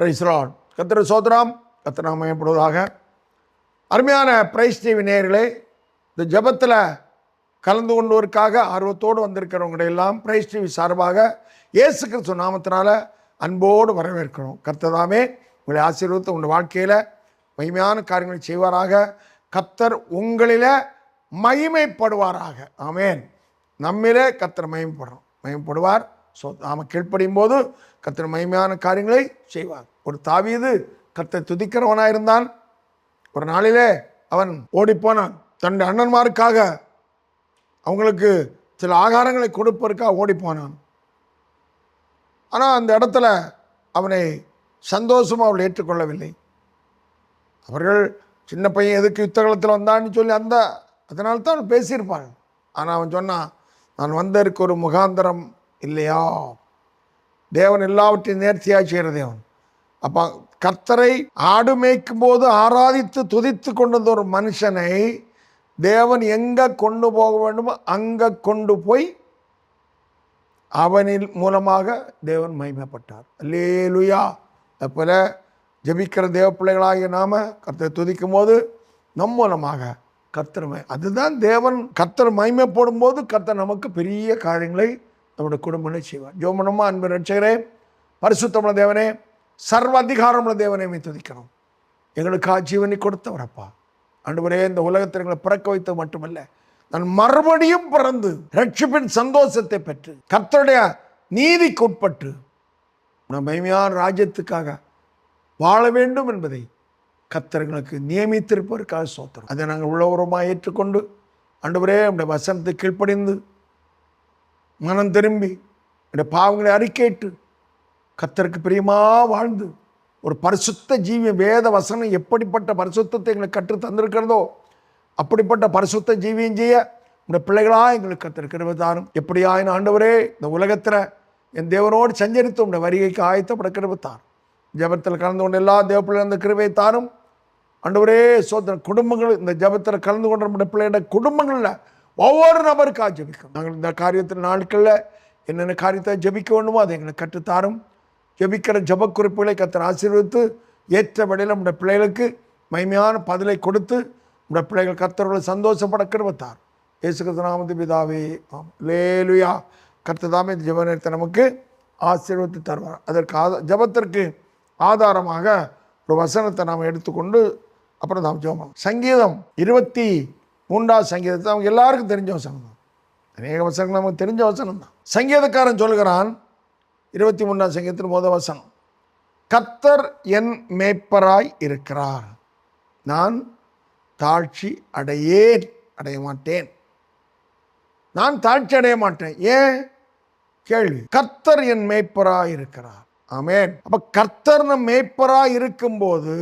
Price Lord. கர்த்தர் சோதரம் கர்த்தர் நாம மகிமைப்படுவதாக. அருமையான பிரைஸ் டிவி நேயர்களே, இந்த ஜெபத்தில் கலந்து கொண்டவருக்காக ஆர்வத்தோடு வந்திருக்கிறவங்களை எல்லாம் பிரைஸ் டிவி சார்பாக இயேசு கிறிஸ்து நாமத்தினால அன்போடு வரவேற்கிறோம். கர்த்தர் உங்களை ஆசீர்வதித்து உங்கள் வாழ்க்கையில் மகிமையான காரியங்களை செய்வாராக. கர்த்தர் உங்களில் மகிமைப்படுவாராக. ஆமேன். நம்மிலே கர்த்தர் மகிமைப்படுவார். நாம் கீழ்ப்படியும் போது கர்த்தர் மகிமையான காரியங்களை செய்வார். ஒரு தாவீது கர்த்தர் துதிக்கிறவனாக இருந்தான். ஒரு நாளிலே அவன் ஓடிப்போனான். தன்னுடைய அண்ணன்மாருக்காக அவங்களுக்கு சில ஆகாரங்களை கொடுப்பதற்காக ஓடிப்போனான். ஆனால் அந்த இடத்துல அவனை சந்தோஷமாக அவள் ஏற்றுக்கொள்ளவில்லை. அவர்கள் சின்ன பையன் எதுக்கு யுத்தகலத்தில் வந்தான்னு சொல்லி அதனால்தான் அவன் பேசியிருப்பான். ஆனால் அவன் சொன்னான், நான் வந்ததற்கு ஒரு முகாந்திரம் இல்லையா? தேவன் எல்லாவற்றையும் நேர்த்தியாக செய்கிற தேவன். அப்போ கர்த்தரை ஆடு மேய்க்கும் போது ஆராதித்து துதித்து கொண்டிருந்த ஒரு மனுஷனை தேவன் எங்கே கொண்டு போக வேண்டுமோ அங்கே கொண்டு போய் அவனில் மூலமாக தேவன் மகிமைப்பட்டார். அல்லேலூயா. அப்போல ஜெபிக்கிற தேவ பிள்ளைகளாகிய நாம கர்த்தரை துதிக்கும் போது நம் மூலமாக கர்த்தர் அதுதான் தேவன். கர்த்தர் மகிமைப்படும் போது கர்த்தர் நமக்கு பெரிய காரியங்களை நம்முடைய குடும்பங்களை செய்வார். ஜோமனமா அன்பு ரட்சகரே, பரிசுத்தமுள்ள தேவனே, சர்வ அதிகாரமுள்ள தேவனை துதிக்கணும். எங்களுக்காக ஜீவனை கொடுத்தவரப்பா. ஆண்டவரே, இந்த உலகத்தில் எங்களை பிறக்க வைத்தது மட்டுமல்ல, நான் மறுபடியும் பிறந்து ரட்சிப்பின் சந்தோஷத்தை பெற்று கர்த்தருடைய நீதிக்கு உட்பட்டு நம் மகிமையான ராஜ்யத்துக்காக வாழ வேண்டும் என்பதை கர்த்தர்களுக்கு நியமித்திருப்பதற்காக சோத்திரம். அதை நாங்கள் உள்ளவரமாக ஏற்றுக்கொண்டு ஆண்டவரே நம்முடைய வசனத்தை கீழ்ப்படிந்து மனம் திரும்பி என்னுடைய பாவங்களை அறிக்கையிட்டு கர்த்தருக்கு பிரியமாக வாழ்ந்து ஒரு பரிசுத்த ஜீவியம், வேத வசனம் எப்படிப்பட்ட பரிசுத்தத்தை எங்களுக்கு கற்று தந்திருக்கிறதோ அப்படிப்பட்ட பரிசுத்த ஜீவியம் செய்ய இந்த பிள்ளைகளாக எங்களுக்கு கர்த்தர் கிருபை தாரும். எப்படியாயின் ஆண்டவரே, இந்த உலகத்தில் என் தேவனோடு சஞ்சரித்து உடைய வருகைக்கு ஆயத்தப்பட கிருபை தாரும். ஜபத்தில் கலந்து கொண்ட எல்லா தேவ பிள்ளை அந்த கிருபை தாரும். ஆண்டவரே, சோதனை குடும்பங்கள் இந்த ஜபத்தில் கலந்து கொண்ட நம்முடைய பிள்ளையோட குடும்பங்களில் ஒவ்வொரு நபருக்காக ஜபிக்கும். நாங்கள் இந்த காரியத்தில் நாட்களில் என்னென்ன காரியத்தை ஜபிக்க வேண்டுமோ அதை எங்களை கற்றுத்தாரும். ஜபிக்கிற ஜப குறிப்புகளை கர்த்தர் ஆசீர்வதித்து ஏற்ற வழியில் நம்முடைய பிள்ளைகளுக்கு மகிமையான பதிலை கொடுத்து நம்முடைய பிள்ளைகள் கர்த்தர்களை சந்தோஷப்பட கிருபைத்தார். இயேசு கிறிஸ்து நாமத்தில் பிதாவே, அல்லேலூயா. கர்த்தர் தாமே இந்த ஜப நேரத்தை நமக்கு ஆசீர்வதித்து தருவார். அதற்கு ஜபத்திற்கு ஆதாரமாக ஒரு வசனத்தை நாம் எடுத்துக்கொண்டு அப்புறம் நாம் ஜெபம். சங்கீதம் 23 சங்கீதத்தை அவங்க எல்லாருக்கும் தெரிஞ்ச வசனம் தான். அநேக வசனங்கள் நமக்கு தெரிஞ்ச வசனம் தான். சங்கீதக்காரன் சொல்கிறான் 23 சங்கீதத்தின் முதல் வசனம், கர்த்தர் என் மேய்ப்பராய் இருக்கிறார், நான் தாழ்ச்சி அடைய மாட்டேன். நான் தாழ்ச்சி அடைய மாட்டேன். ஏன்? கேள்வி. கர்த்தர் என் மேய்ப்பராய் இருக்கிறார். ஆமென். அப்ப கர்த்தர் நம் மேய்ப்பராய் இருக்கும்போது,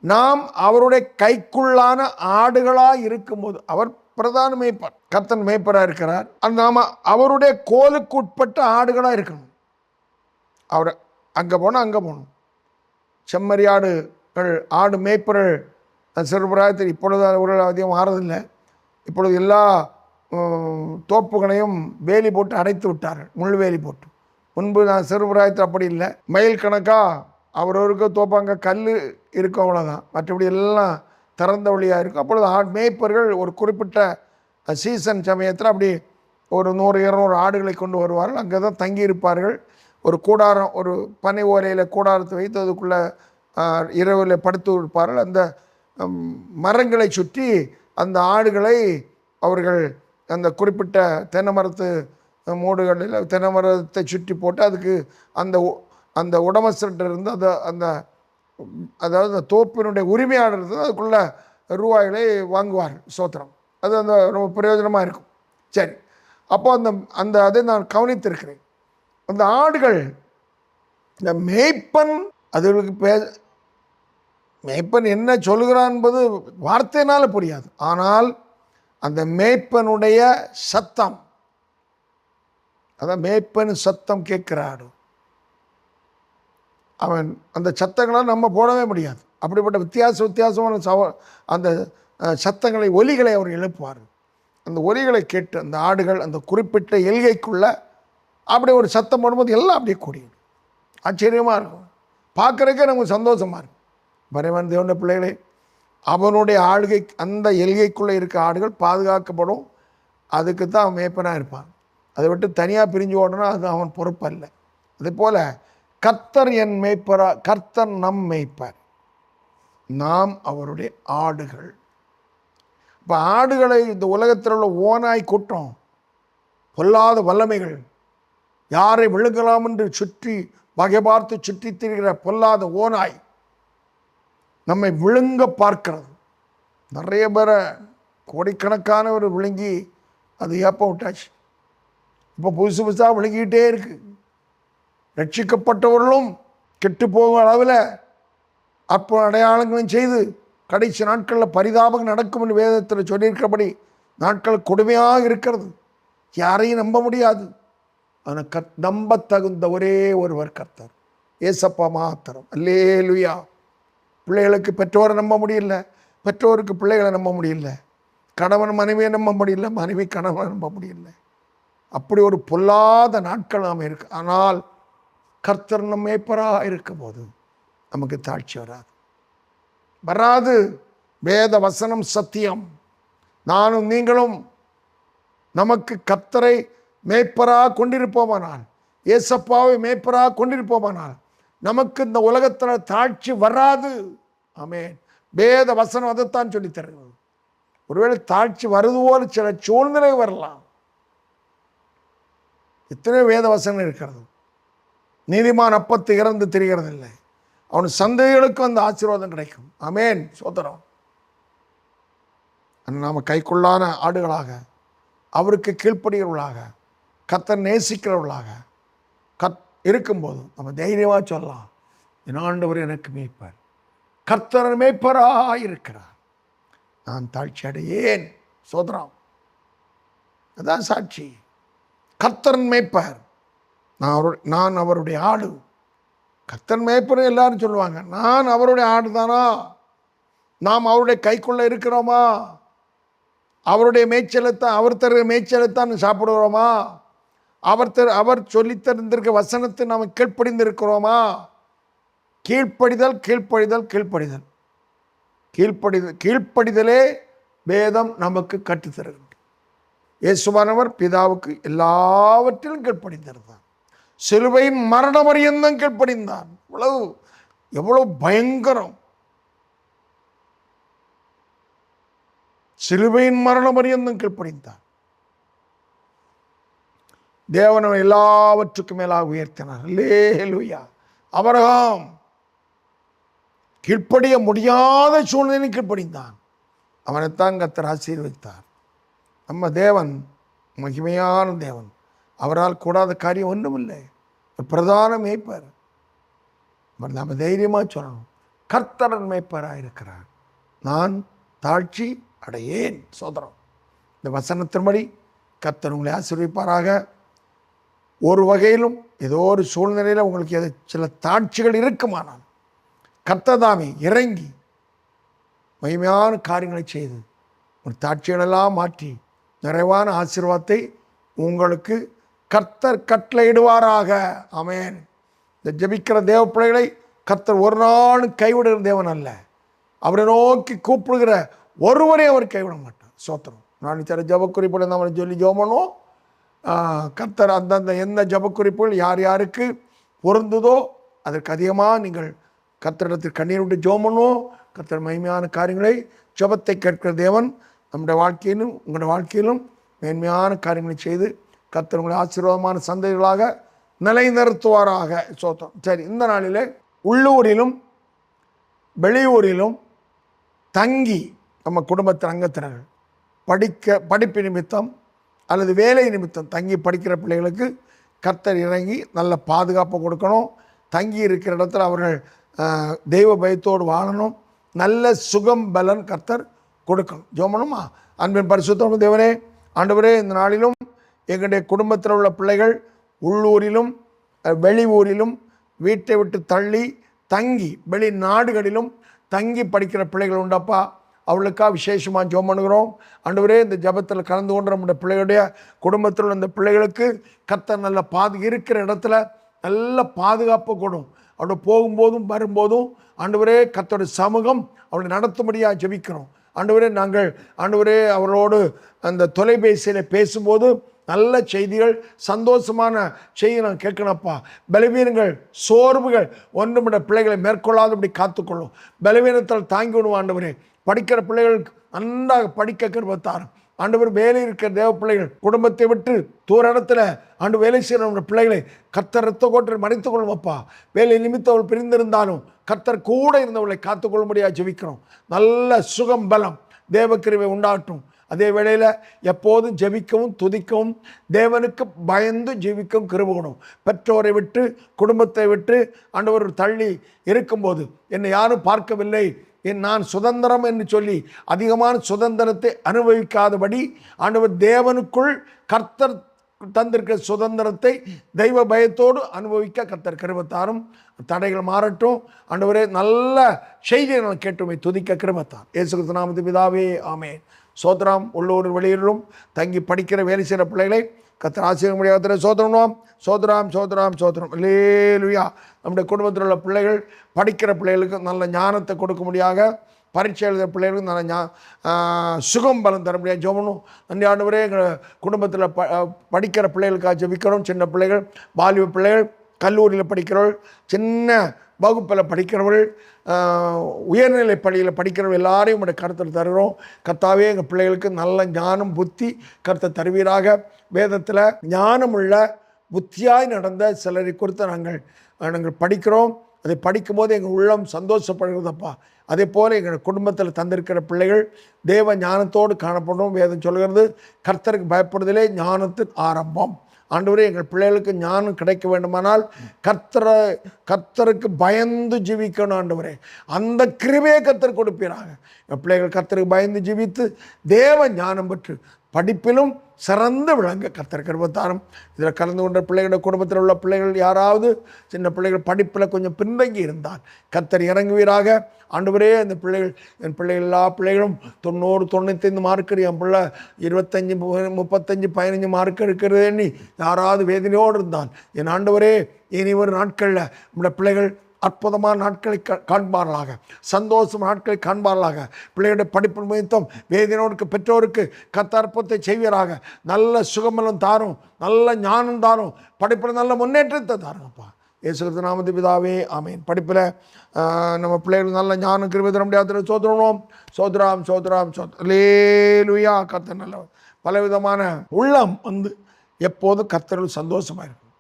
நாம் அவருடைய கைக்குள்ளான ஆடுகளாய் இருக்கும்போது, அவர் பிரதான மேய்ப்பர், கர்த்தர் மேய்ப்பராக இருக்கிறார். நாம் அவருடைய கோலுக்கு உட்பட்ட ஆடுகளாக இருக்கணும். அவர் அங்கே போகணும். செம்மறி ஆடுகள், ஆடு மேய்ப்பர்கள் சிறுபிராயத்தில் இப்பொழுது ஒரு அதிகம் மாறதில்லை. இப்பொழுது எல்லா தோப்புகளையும் வேலி போட்டு அடைத்து விட்டார்கள், முள் வேலி போட்டு. முன்பு நான் சிறுபிராயத்தில் அப்படி இல்லை. மைல் கணக்காக அவரவருக்கு தோப்பாங்க, கல் இருக்கும், அவ்வளோதான். மற்றபடி எல்லாம் திறந்த வழியாக இருக்கும். அப்பொழுது மேய்ப்பர்கள் ஒரு குறிப்பிட்ட சீசன் சமயத்தில் அப்படி ஒரு 100-200 ஆடுகளை கொண்டு வருவார்கள். அங்கே தான் தங்கியிருப்பார்கள். ஒரு கூடாரம், ஒரு பனை ஓலையில் கூடாரத்தை வைத்து அதுக்குள்ளே இரவில் படுத்து இருப்பார்கள். அந்த மரங்களை சுற்றி அந்த ஆடுகளை அவர்கள் அந்த குறிப்பிட்ட தென்னை மரத்து மூடுகளில் தென்னை மரத்தை சுற்றி போட்டு அதுக்கு அந்த உடமஸ்டருந்து அதாவது அந்த தோப்பினுடைய உரிமையாளர் இருந்து அதுக்குள்ள ரூபாய்களை வாங்குவார். சோத்திரம். அது ரொம்ப பிரயோஜனமாக இருக்கும். சரி, அப்போ அதை நான் கவனித்திருக்கிறேன். அந்த ஆடுகள், இந்த மேய்ப்பன், அதுகளுக்கு மேய்ப்பன் என்ன சொல்கிறான் என்பது வார்த்தையினால் புரியாது. ஆனால் அந்த மேய்ப்பனுடைய சத்தம், அதான் மேய்ப்பன் சத்தம் கேட்கிறாடு. அவன் அந்த சத்தங்களால் நம்ம போடவே முடியாது. அப்படிப்பட்ட வித்தியாசமான அந்த சத்தங்களை, ஒலிகளை அவர் எழுப்புவார். அந்த ஒலிகளை கேட்டு அந்த ஆடுகள் அந்த குறிப்பிட்ட எல்கைக்குள்ள அப்படியே ஒரு சத்தம் போடும்போது எல்லாம் அப்படியே கூடிடும். ஆச்சரியமாக இருக்கும். பார்க்குறக்கே நமக்கு சந்தோஷமாக இருக்கும். பரிமாண தேவனுடைய பிள்ளைகளே, அவனுடைய ஆளுகை அந்த எல்கைக்குள்ளே இருக்க ஆடுகள் பாதுகாக்கப்படும். அதுக்கு தான் அவன் மேய்ப்பனாக இருப்பான். அதை விட்டு தனியாக பிரிஞ்சு ஓடனா அது அவன் பொறுப்பல்ல. அதே போல் கர்த்தர் என் மேய்ப்பரா, கர்த்தர் நம் மேய்ப்பர், நாம் அவருடைய ஆடுகள். இப்போ ஆடுகளை இந்த உலகத்தில் உள்ள ஓநாய் கூட்டம், பொல்லாத வல்லமைகள், யாரை விழுங்கலாம் என்று சுற்றி வகை பார்த்து சுற்றி திரிகிற பொல்லாத ஓநாய் நம்மை விழுங்க பார்க்கிறது. நிறைய பேரை கோடிக்கணக்கானவர் விழுங்கி அது ஏப்ப விட்டாச்சு. இப்போ புதுசு புதுசாக விழுங்கிக்கிட்டே இருக்கு. ரட்சிக்கப்பட்டவர்களும் கெட்டு போகும் அளவில் அற்ப அடையாளங்களும் செய்து கடைசி நாட்களில் பரிதாபம் நடக்கும் என்று வேதத்தில் சொல்லியிருக்கிறபடி நாட்கள் கொடுமையாக இருக்கிறது. யாரையும் நம்ப முடியாது. ஆனால் நம்ப தகுந்த ஒரே ஒருவர் கர்த்தர், ஏசப்பா மாத்திரம். அல்லேலூயா. பிள்ளைகளுக்கு பெற்றோரை நம்ப முடியல, பெற்றோருக்கு பிள்ளைகளை நம்ப முடியல, கணவன் மனைவியை நம்ப முடியல, மனைவி கணவனை நம்ப முடியல. அப்படி ஒரு பொல்லாத நாட்கள் நாம் இருக்கு. ஆனால் கர்த்தர் நம்ம மேய்ப்பராக இருக்கும் போது நமக்கு தாழ்ச்சி வராது. வேத வசனம் சத்தியம். நானும் நீங்களும் நமக்கு கர்த்தரை மேய்ப்பராக கொண்டிருப்போமானால், ஏசப்பாவை மேய்ப்பராக கொண்டிருப்போமானால் நமக்கு இந்த உலகத்தில் தாழ்ச்சி வராது. ஆமென். வேத வசனம் அதைத்தான் சொல்லித் தருகிறது. ஒருவேளை தாழ்ச்சி வருது போல சில சூழ்நிலை வரலாம். எத்தனையோ வேத வசனம் இருக்கிறது. நீதிமான் அப்பத்தை இறந்து திரிகிறது இல்லை, அவன் சந்ததிகளுக்கு அந்த ஆசீர்வாதம் கிடைக்கும். ஆமென். சோதரம். நாம் கைக்குள்ளான ஆடுகளாக, அவருக்கு கீழ்ப்படுகிறவர்களாக, கர்த்தர் நேசிக்கிறவர்களாக இருக்கும்போது நம்ம தைரியமாக சொல்லலாம், என் ஆண்டவர் எனக்கு மேய்ப்பார், கர்த்தர் மேய்ப்பராக இருக்கிறார், நான் தாழ்ச்சி அடையேன். சோதரம். அதான் சாட்சி. கர்த்தர் மேய்ப்பார், நான் அவருடைய ஆடு. கர்த்தர் மேய்ப்பர் எல்லாரும் சொல்லுவாங்க. நான் அவருடைய ஆடு தானா? நாம் அவருடைய கைக்குள்ளே இருக்கிறோமா? அவருடைய மேய்ச்சலைத்தான், அவர் தருகிற மேய்ச்சலைத்தான் சாப்பிடுகிறோமா? அவர் சொல்லி தந்திருக்க வசனத்தை நாம் கீழ்ப்படிந்திருக்கிறோமா? கீழ்ப்படிதல் கீழ்ப்படிதல் கீழ்ப்படிதல் கீழ்ப்படிதல் கீழ்ப்படிதலே வேதம் நமக்கு கற்றுத்தருகிறது. இயேசுவானவர் பிதாவுக்கு எல்லாவற்றிலும் கீழ்ப்படிந்திருந்தார். சிலுவையின் மரண பரியந்தம் கீழ்ப்படிந்தான். எவ்வளவு பயங்கரம்! சிலுவையின் மரண பரியந்தம் கீழ்ப்படிந்தான். தேவன் எல்லாவற்றுக்கும் மேலாக உயர்த்தினார். அல்லேலூயா. ஆபிரகாம் கீழ்ப்படிய முடியாத சூழ்நிலையில் கீழ்ப்படிந்தான். அவனைத்தான் கர்த்தர் ஆசீர்வதித்தார். நம்ம தேவன் மகிமையான தேவன். அவரால் கூடாத காரியம் ஒன்றுமில்லை. பிரதான மேய்ப்பர். நம்ம தைரியமாக சொல்லணும், கர்த்தரன் மேய்ப்பராக இருக்கிறார், நான் தாழ்ச்சி அடையேன். சோதரம். இந்த வசனத்தின்படி கர்த்தர் உங்களை ஆசீர்வதிப்பாராக. ஒரு வகையிலும் ஏதோ ஒரு சூழ்நிலையில் உங்களுக்கு சில தாட்சிகள் இருக்குமானால் கர்த்ததாமே இறங்கி மகிமையான காரியங்களை செய்து ஒரு தாட்சிகளெல்லாம் மாற்றி நிறைவான ஆசீர்வாதத்தை உங்களுக்கு கர்த்தர் கட்டளையிடுவாராக. ஆமென். இந்த ஜெபிக்கிற தேவ பிள்ளைகளை கர்த்தர் ஒரு நாளும் கைவிடுகிற தேவன் அல்ல. அவரை நோக்கி கூப்பிடுகிற ஒருவரை அவர் கைவிட மாட்டார். சோத்திரம். நான் சில ஜபக்குறிப்புகளை நம்ம சொல்லி ஜோமனும் கர்த்தர் அந்தந்த எந்த ஜபக்குறிப்புகள் யார் யாருக்கு பொருந்துதோ அதற்கு அதிகமாக நீங்கள் கர்த்தரிடத்தில் கண்ணீர் விட்டு ஜோமனும். கர்த்தர் மகிமையான காரியங்களை ஜபத்தை கேட்கிற தேவன் நம்முடைய வாழ்க்கையிலும் உங்களுடைய வாழ்க்கையிலும் மேன்மையான காரியங்களை செய்து கர்த்தர் உங்களை ஆசீர்வாதமான சந்ததிகளாக நிலைநிறுத்துவாராக. சோத்திரம். சரி, இந்த நாளிலே உள்ளூரிலும் வெளியூரிலும் தங்கி நம்ம குடும்பத்தின் அங்கத்தினர்கள் படிப்பு நிமித்தம் அல்லது வேலை நிமித்தம் தங்கி படிக்கிற பிள்ளைகளுக்கு கர்த்தர் இறங்கி நல்ல பாதுகாப்பு கொடுக்கணும். தங்கி இருக்கிற இடத்துல அவர்கள் தெய்வ பயத்தோடு வாழணும். நல்ல சுகம் பலன் கர்த்தர் கொடுக்கணும். ஜோமனுமா. அன்பின் பரிசுத்த தேவனே, ஆண்டவரே, இந்த நாளிலும் எங்களுடைய குடும்பத்தில் உள்ள பிள்ளைகள் உள்ளூரிலும் வெளியூரிலும் வீட்டை விட்டு தள்ளி தங்கி வெளிநாடுகளிலும் தங்கி படிக்கிற பிள்ளைகள் உண்டப்பா. அவளுக்காக விசேஷமாக ஜெபம் பண்ணுகிறோம். ஆண்டவரே, இந்த ஜெபத்தில் கலந்து கொண்டு நம்முடைய பிள்ளைகளுடைய குடும்பத்தில் உள்ள இந்த பிள்ளைகளுக்கு கர்த்தர் நல்ல இருக்கிற இடத்துல நல்ல பாதுகாப்பு கொடும். அவருடைய போகும்போதும் வரும்போதும் ஆண்டவரே கர்த்தருடைய சமூகம் அவரை நடத்தும்படியாக ஜெபிக்கிறோம். ஆண்டவரே நாங்கள் ஆண்டவரே அவரோடு அந்த தொலைபேசியில் பேசும்போது நல்ல செய்திகள், சந்தோஷமான செய்தி நாங்கள் கேட்கணும்ப்பா. பலவீனங்கள், சோர்வுகள் ஒன்றுமிட பிள்ளைகளை மேற்கொள்ளாதபடி காத்துக்கொள்ளும். பலவீனத்தால் தாங்கி விடுவோம் ஆண்டவரே. படிக்கிற பிள்ளைகளுக்கு நன்றாக படிக்க கிருபை தாரும் ஆண்டவர். வேலை இருக்கிற தேவ பிள்ளைகள் குடும்பத்தை விட்டு தூர இடத்துல ஆண்டு வேலை செய்கிற பிள்ளைகளை கர்த்தர் ரத்த கோட்டை மறைத்துக் கொள்ளுமப்பா. வேலை நிமித்தம் அவள் பிரிந்திருந்தாலும் கர்த்தர் கூட இருந்தவளை காத்துக்கொள்ளும்படியாக ஜெபிக்கிறோம். நல்ல சுகம், பலம், தேவ கிருபை உண்டாகட்டும். அதே வேளையில் எப்போதும் ஜெபிக்கவும் துதிக்கவும் தேவனுக்கு பயந்து ஜெபிக்கவும் கிருபைகணும். பெற்றோரை விட்டு குடும்பத்தை விட்டு ஆண்டவர் தள்ளி இருக்கும்போது என்னை யாரும் பார்க்கவில்லை, நான் சுதந்திரம் என்று சொல்லி அதிகமான சுதந்திரத்தை அனுபவிக்காதபடி ஆண்டவர் தேவனுக்குள் கர்த்தர் தந்திருக்கிற சுதந்திரத்தை தெய்வ பயத்தோடு அனுபவிக்க கர்த்தர் கிருபை தாரும். தடைகள் மாறட்டும் ஆண்டவரே. நல்ல செய்தியை நான் கேட்டுமை துதிக்க கிருபை தார். இயேசு கிறிஸ்து நாமத்தில் பிதாவே, ஆமென். சோத்ராம். உள்ளூர் வெளியூரிலும் தங்கி படிக்கிற வேலை செய்கிற பிள்ளைகளை கர்த்தர் ஆசீர்வதிக்க முடியாத சோதரணும். சோதராம் சோதராம் சோதரம். அல்லேலூயா. நம்முடைய குடும்பத்தில் உள்ள பிள்ளைகள், படிக்கிற பிள்ளைகளுக்கு நல்ல ஞானத்தை கொடுக்க முடியாத, பரீட்சை எழுதுகிற பிள்ளைகளுக்கு நல்ல சுகம் பலம் தர முடியாது ஜெபணும். நன்றி ஆண்டவரே. எங்கள் குடும்பத்தில் படிக்கிற பிள்ளைகளுக்காக ஜெபிக்கிறோம். சின்ன பிள்ளைகள், வாலிப பிள்ளைகள், கல்லூரியில் படிக்கிறவர்கள், சின்ன வகுப்பில் படிக்கிறவர்கள், உயர்நிலை பள்ளியில் படிக்கிறவர்கள் எல்லாரையும் உடைய கருத்தில் தருகிறோம். கர்த்தாவே எங்கள் பிள்ளைகளுக்கு நல்ல ஞானம், புத்தி கருத்தை தருவீராக. வேதத்தில் ஞானமுள்ள புத்தியாய் நடந்த சிலரை குறித்து நாங்கள் படிக்கிறோம். அதை படிக்கும்போது எங்கள் உள்ளம் சந்தோஷப்படுகிறதப்பா. அதே போல் எங்கள் குடும்பத்தில் தந்திருக்கிற பிள்ளைகள் தேவ ஞானத்தோடு காணப்படும். வேதம் சொல்கிறது கர்த்தருக்கு பயப்படுதலே ஞானத்தின் ஆரம்பம். ஆண்டவரே, எங்கள் பிள்ளைகளுக்கு ஞானம் கிடைக்க வேண்டுமானால் கர்த்தருக்கு பயந்து ஜீவிக்கணும் ஆண்டவரே. அந்த கிருபையை கர்த்தர் கொடுப்பீராக. எங்கள் பிள்ளைகள் கர்த்தருக்கு பயந்து ஜீவித்து தேவ ஞானம் பெற்று படிப்பிலும் சிறந்து விளங்க கர்த்தர் கிருபை தாரும். இதில் கலந்து கொண்ட பிள்ளைகளோட குடும்பத்தில் உள்ள பிள்ளைகள் யாராவது சின்ன பிள்ளைகள் படிப்பில் கொஞ்சம் பின்தங்கி இருந்தால் கர்த்தர் இறங்குவீராக. ஆண்டவரே, அந்த பிள்ளைகள், என் பிள்ளைகள் எல்லா பிள்ளைகளும் 90 95 மார்க்கு, என் பிள்ளை 25 35 15 மார்க்கு இருக்கிறது எண்ணி யாராவது வேதனையோடு இருந்தால் என் ஆண்டவரே, இனி ஒரு நாட்களில் நம்முடைய பிள்ளைகள் அற்புதமான நாட்களை காண்பார்களாக, சந்தோஷமான நாட்களை காண்பார்களாக. பிள்ளைகளுடைய படிப்பு நிமித்தம் வேதனையோருக்கு பெற்றோருக்கு கர்த்தர் அற்புதத்தை செய்வீராக. நல்ல சுகமெல்லாம் தாரும், நல்ல ஞானம் தாரும், படிப்பில் நல்ல முன்னேற்றத்தை தாருங்கப்பா. இயேசு கிறிஸ்து நாமத்தில் பிதாவே, ஆமென். படிப்பில் நம்ம பிள்ளைகளுக்கு நல்ல ஞானம் கிருபை தர முடியாத சோதரணும். சோதராம் சோதராம் சோதரம். அல்லேலூயா. கர்த்தர் நல்லவர். பலவிதமான உள்ளம் எப்போதும் கர்த்தர்கள் சந்தோஷமாக இருக்கும்.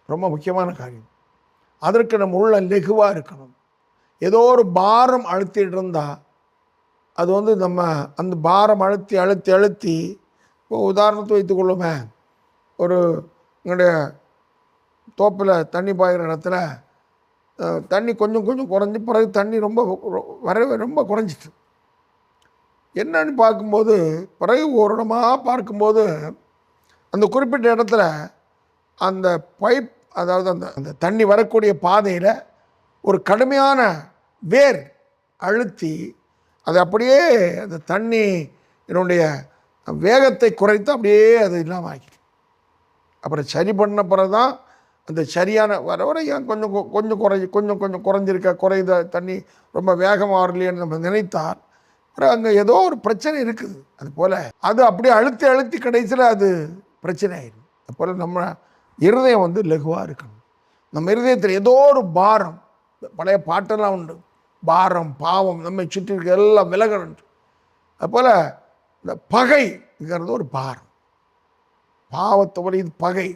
ரொம்ப முக்கியமான காரியம். அதற்கு நம்ம உள்ள லெகுவாக இருக்கணும். ஏதோ ஒரு பாரம் அழுத்திட்டு இருந்தால் அது நம்ம அந்த பாரம் அழுத்தி அழுத்தி அழுத்தி இப்போ உதாரணத்தை வைத்துக்கொள்ளுமே, ஒரு எங்களுடைய தோப்பில் தண்ணி பாய்கிற இடத்துல தண்ணி கொஞ்சம் கொஞ்சம் குறைஞ்சி, பிறகு தண்ணி ரொம்ப குறைஞ்சிட்டு என்னன்னு பார்க்கும்போது, பிறகு ஒரு இடமாக பார்க்கும்போது அந்த குறிப்பிட்ட இடத்துல அந்த பைப், அதாவது அந்த தண்ணி வரக்கூடிய பாதையில் ஒரு கடுமையான வேர் அழுத்தி அது அப்படியே அந்த தண்ணி என்னுடைய வேகத்தை குறைத்து அப்படியே அது இல்லாமல் ஆகிடும். அப்புறம் சரி பண்ண பிறகு தான் அந்த சரியான வர ஏன் கொஞ்சம் குறைந்த தண்ணி ரொம்ப வேகமாக வரலையேன்னு நம்ம நினைத்தால் அப்புறம் அங்கே ஏதோ ஒரு பிரச்சனை இருக்குது. அது போல் அது அப்படியே அழுத்தி அழுத்தி கடைசியில் அது பிரச்சனை ஆயிடும். அதுபோல் நம்ம இருதயம் லகுவாக இருக்கணும். நம்ம இருதயத்தில் ஏதோ ஒரு பாரம், பழைய பாட்டெல்லாம் உண்டு, பாரம் பாவம் நம்மை சுற்றி இருக்க எல்லாம் விலகணும். அதுபோல் இந்த பகைங்கிறது ஒரு பாரம். பாவத்தோடு இது பகை,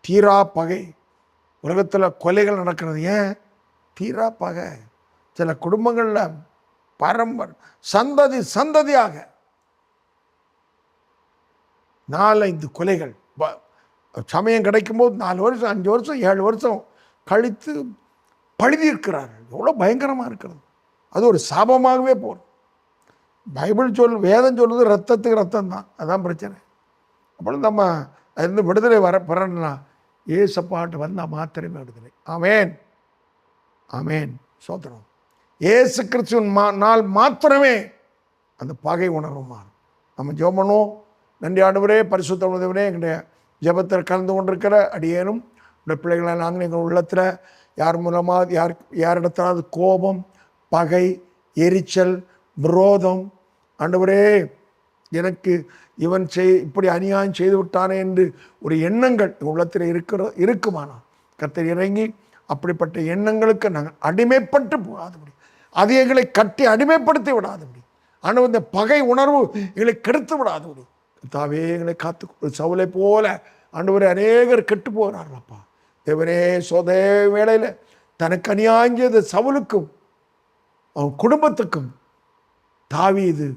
தீரா பகை. உலகத்தில் கொலைகள் நடக்கிறது ஏன்? தீரா பகை. சில குடும்பங்களில் பரம்பரை சந்ததியாக 4-5 கொலைகள். சமயம் கிடைக்கும்போது 4 வருஷம் 5 வருஷம் 7 வருஷம் கழித்து பழுதியிருக்கிறார்கள். எவ்வளோ பயங்கரமாக இருக்கிறது. அது ஒரு சாபமாகவே போகும். பைபிள் வேதம் சொல்லுது ரத்தத்துக்கு ரத்தம் தான், அதான் பிரச்சனை. அப்பொழுது நம்ம அதுலேருந்து விடுதலை பெறணும்னா ஏசப்பாட்டு வந்தால் மாத்திரமே விடுதலை. ஆமேன், ஆமேன், சோத்திரம். ஏசு கிறிஸ்துவின் நாள் மாத்திரமே அந்த பகை உணர்வு மாறும். நம்ம ஜெபம் பண்ணுவோம். நன்றி ஆண்டவரே, பரிசுத்த உணர்வுவரே, எங்களுடைய ஜெபத்தில் கலந்து கொண்டிருக்கிற அடியேனும் இந்த பிள்ளைகளை நாங்கள் எங்கள் உள்ளத்தில் யார் மூலமாக யாரிடத்தாவது கோபம், பகை, எரிச்சல், விரோதம், ஆண்டவரே எனக்கு இவன் இப்படி அநியாயம் செய்து விட்டானே என்று ஒரு எண்ணங்கள் உள்ளத்தில் இருக்குமானால் கர்த்தர் இறங்கி அப்படிப்பட்ட எண்ணங்களுக்கு நாங்கள் அடிமைப்பட்டு போகாதபடி, அது எங்களை கட்டி அடிமைப்படுத்தி விடாதபடி, ஆனால் இந்த பகை உணர்வு எங்களை கெடுத்து விடாதபடி கர்த்தாவே எங்களை காத்து. சவுலை போல ஆண்டவரே அநேகர் கெட்டு போகிறார்களப்பா. தேவனே சோதனை வேளையில் தனக்கு அநியாயம் செய்த சவுலுக்கும் அவன் குடும்பத்துக்கும் தாவீது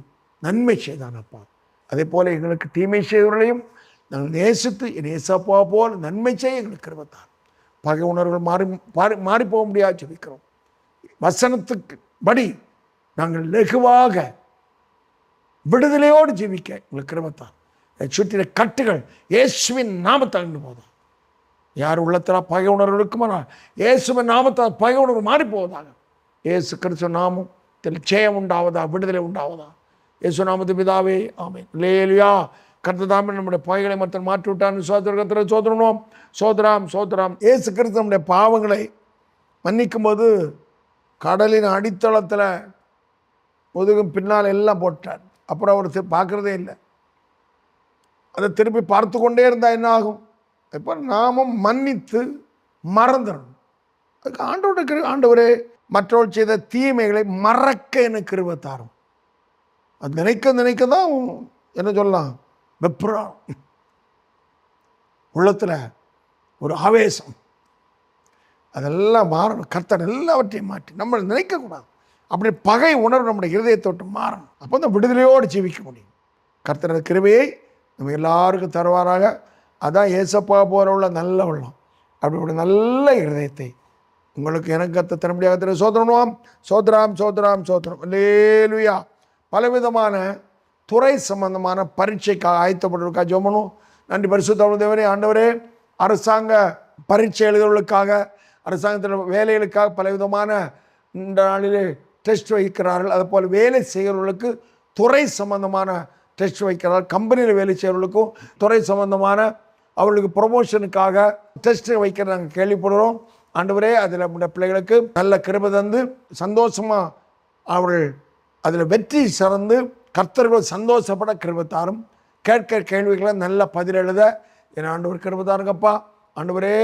நன்மை செய்தானப்பா. அதே போல எங்களுக்கு தீமை செய்தவர்களையும் நாங்கள் நேசித்து என் ஏசப்பா போல் நன்மை செய்ய எங்களுக்கு கிருபைத்தார். பகை உணர்வுகள் மாறி போக முடியாது ஜெபிக்கிறோம். வசனத்துக்கு படி நாங்கள் லகுவாக விடுதலையோடு ஜீவிக்க எங்களுக்கு கிருபைத்தார். சுற்றின கட்டுகள் இயேசுவின் நாமத்தால் போதும். யார் உள்ளத்தில் பகை உணர்வு இருக்குமானா இயேசுவின் நாமத்தால் பகை உணர்வு மாறி போவதாக. இயேசு கிறிஸ்து நாமம் ஜெயம் உண்டாவதா, விடுதலை உண்டாவதா. இயேசு நாமத்து பிதாவே ஆமென். அல்லேலூயா. கர்த்ததாமே நம்முடைய பகைகளை மற்ற மாற்றி விட்டான்னு சோதரத்தில் சோதரணும். சோதராம். இயேசு கிறிஸ்து நம்முடைய பாவங்களை மன்னிக்கும் போது கடலின் அடித்தளத்தில் முதுகும் பின்னால் எல்லாம் போட்டார். அப்புறம் அவர் பார்க்குறதே இல்லை. அதை திருப்பி பார்த்து கொண்டே இருந்தால் என்ன ஆகும்? இப்போ நாமும் மன்னித்து மறந்துடணும். அதுக்கு ஆண்டவரே மற்றவர்கள் செய்த தீமைகளை மறக்க எனக்கு கிருபை தாரும். அது நினைக்க தான் என்ன சொல்லலாம், வெப்புறம் உள்ளத்தில் ஒரு ஆவேசம், அதெல்லாம் மாறணும். கர்த்தர் எல்லாவற்றையும் மாற்றி நம்மளை நினைக்கக்கூடாது. அப்படி பகை உணர்வு நம்முடைய இருதயத்தை விட்டு மாறணும். அப்போ தான் விடுதலையோடு ஜீவிக்க முடியும். கர்த்தரது கிருபையை நம்ம எல்லாருக்கும் தருவாராக. அதான் ஏசப்பா போல உள்ள நல்ல உள்ளம். அப்படி நல்ல இருதயத்தை உங்களுக்கு எனக்கு கத்த தர முடியாத சோதரம். அல்லேலூயா. பலவிதமான துறை சம்பந்தமான பரீட்சைக்காக ஆயத்தப்பட்டிருக்கா ஜோமனும். நன்றி பரிசுத்த தேவனே. ஆண்டவரே, அரசாங்க பரீட்சை எழுதுவதற்காக, அரசாங்கத்தில் வேலைகளுக்காக பலவிதமான இந்த நாளிலே டெஸ்ட் வைக்கிறார்கள். அதுபோல் வேலை செய்கிறவர்களுக்கு துறை சம்பந்தமான டெஸ்ட் வைக்கிறார்கள். கம்பெனியில் வேலை செய்கிறவர்களுக்கும் துறை சம்பந்தமான அவர்களுக்கு ப்ரொமோஷனுக்காக டெஸ்ட் வைக்கிற நாங்கள் கேள்விப்படுறோம். ஆண்டவரே, அதில் நம்முடைய பிள்ளைகளுக்கு நல்ல கிருபை தந்து சந்தோஷமாக அவர்கள் அதில் வெற்றி சிறந்து கர்த்தர்கள் சந்தோஷப்பட கிருபை தாரும். கேட்கிற கேள்விகளை நல்ல பதில் எழுத என் ஆண்டவர் கிருபை தாருங்கப்பா. ஆண்டவரே,